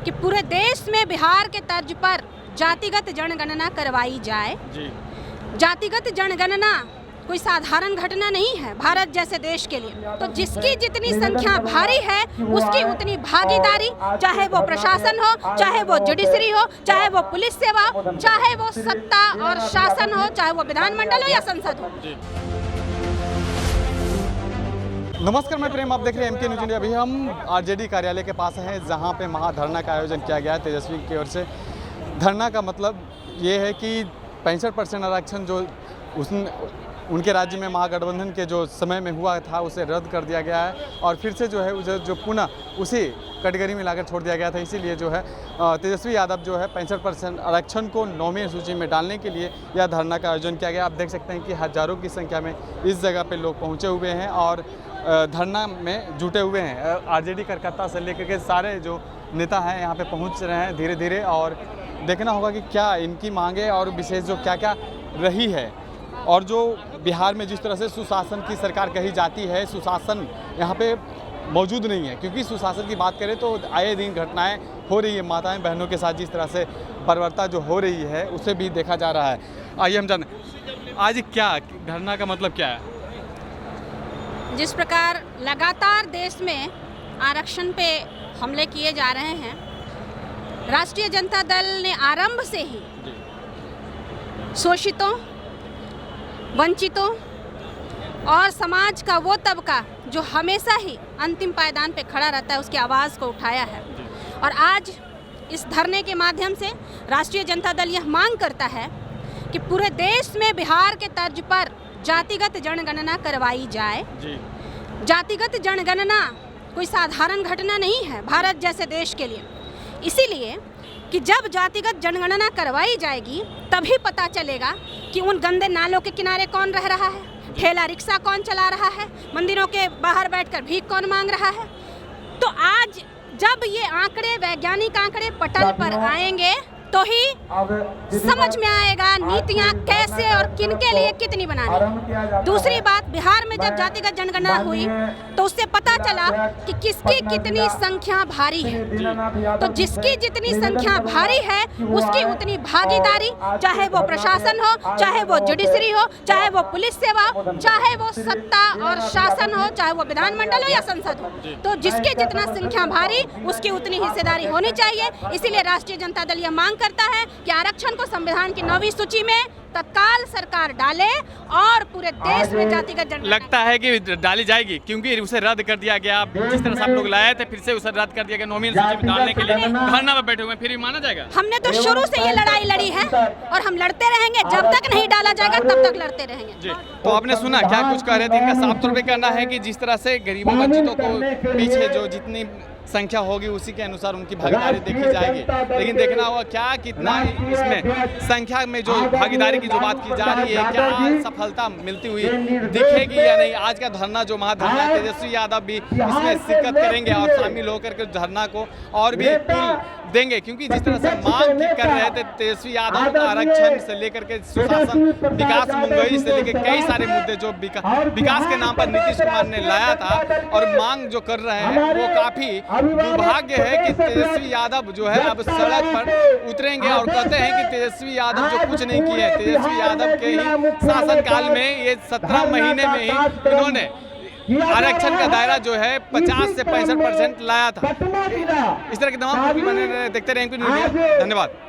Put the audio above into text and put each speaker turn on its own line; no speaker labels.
कि पूरे देश में बिहार के तर्ज पर जातिगत जनगणना करवाई जाए। जातिगत जनगणना कोई साधारण घटना नहीं है भारत जैसे देश के लिए। तो जिसकी जितनी संख्या भारी है उसकी उतनी भागीदारी, चाहे वो प्रशासन हो, चाहे वो जुडिशरी हो, चाहे वो पुलिस सेवा, चाहे वो सत्ता और शासन हो, चाहे वो विधानमंडल हो या संसद हो।
नमस्कार, मैं प्रेम, आप देख रहे हैं MK न्यूज़ इंडिया। अभी हम आरजेडी कार्यालय के पास हैं, जहां पे महाधरना का आयोजन किया गया है तेजस्वी की ओर से। धरना का मतलब ये है कि 65% आरक्षण जो उनके राज्य में महागठबंधन के जो समय में हुआ था उसे रद्द कर दिया गया है और फिर से जो है उसे जो पुनः उसी कैटेगरी में लाकर छोड़ दिया गया था। इसीलिए जो है तेजस्वी यादव जो है 65% आरक्षण को 9वीं सूची में डालने के लिए यह धरना का आयोजन किया गया। आप देख सकते हैं कि हज़ारों की संख्या में इस जगह पे लोग पहुंचे हुए हैं और धरना में जुटे हुए हैं। आरजेडी कलकत्ता से लेकर के सारे जो नेता हैं यहाँ पे पहुँच रहे हैं धीरे धीरे, और देखना होगा कि क्या इनकी मांगे और विशेष जो क्या क्या रही है। और जो बिहार में जिस तरह से सुशासन की सरकार कही जाती है, सुशासन यहाँ पे मौजूद नहीं है, क्योंकि सुशासन की बात करें तो आए दिन घटनाएं हो रही है। माताएं बहनों के साथ जिस तरह से बर्बरता जो हो रही है उसे भी देखा जा रहा है। आइए हम जानें आज क्या धरना का मतलब क्या है।
जिस प्रकार लगातार देश में आरक्षण पे हमले किए जा रहे हैं, राष्ट्रीय जनता दल ने आरंभ से ही शोषितों, वंचितों और समाज का वो तबका जो हमेशा ही अंतिम पायदान पे खड़ा रहता है उसकी आवाज़ को उठाया है। और आज इस धरने के माध्यम से राष्ट्रीय जनता दल यह मांग करता है कि पूरे देश में बिहार के तर्ज पर जातिगत जनगणना करवाई जाए। जातिगत जनगणना कोई साधारण घटना नहीं है भारत जैसे देश के लिए। इसीलिए कि जब जातिगत जनगणना करवाई जाएगी तभी पता चलेगा कि उन गंदे नालों के किनारे कौन रह रहा है, ठेला रिक्शा कौन चला रहा है, मंदिरों के बाहर बैठकर भीख कौन मांग रहा है। तो आज जब ये आंकड़े, वैज्ञानिक आंकड़े पटल पर आएंगे तो ही समझ में आएगा नीतियां कैसे और किनके लिए कितनी बनानी। दूसरी बात, बिहार में जब जातिगत जनगणना हुई तो उससे पता चला कि किसकी कितनी संख्या भारी है। तो जिसकी जितनी संख्या भारी है उसकी उतनी भागीदारी, चाहे वो प्रशासन हो, चाहे वो जुडिशरी हो, चाहे वो पुलिस सेवा, चाहे वो सत्ता और शासन हो, चाहे वो विधानमंडल हो या संसद हो। तो जिसकी जितना संख्या भारी उसकी उतनी हिस्सेदारी होनी चाहिए। इसीलिए राष्ट्रीय जनता दल यह मांग करता है कि आरक्षण को संविधान की 9वीं सूची में तत्काल सरकार डाले और पूरे देश में जातिगत जनगणना।
लगता है कि डाली जाएगी, क्योंकि उसे रद्द कर दिया गया। जिस तरह से आप लोग लाए थे फिर से उसे रद्द कर दिया गया, 9वीं सूची में डालने के लिए धरना में बैठे हुए, फिर भी माना जाएगा।
हमने तो शुरू से ये लड़ाई लड़ी है और हम लड़ते रहेंगे जब तक नहीं डाला जाएगा, तब तक लड़ते रहेंगे।
तो आपने सुना क्या कुछ कह रहे थे, इनका साफ तौर पे कहना है कि जिस तरह से गरीबों वंचितों को पीछे जो जितनी संख्या होगी उसी के अनुसार उनकी भागीदारी देखी जाएगी। लेकिन देखना होगा क्या कितना इसमें संख्या में जो भागीदारी की जो बात की जा रही है, क्या सफलता मिलती हुई दिखेगी या नहीं। आज का धरना जो महाधरना, तेजस्वी यादव भी इसमें शिरकत करेंगे और शामिल होकर के धरना को और भी पुल देंगे, क्योंकि जिस तरह से मांग कर रहे थे तेजस्वी यादव आरक्षण से लेकर के सुशासन, विकास मुंगई से लेकर कई सारे मुद्दे जो विकास के नाम पर नीतीश कुमार ने लाया था और मांग जो कर रहे हैं वो काफी दुर्भाग्य है कि तेजस्वी यादव जो है अब सड़क पर उतरेंगे और कहते हैं कि तेजस्वी यादव जो कुछ नहीं किए। तेजस्वी यादव के ही शासनकाल में ये 17 महीने में ही इन्होंने आरक्षण का दायरा जो है 50 से 65% लाया था। इस तरह के तमाम देखते रहें MK न्यूज़। धन्यवाद।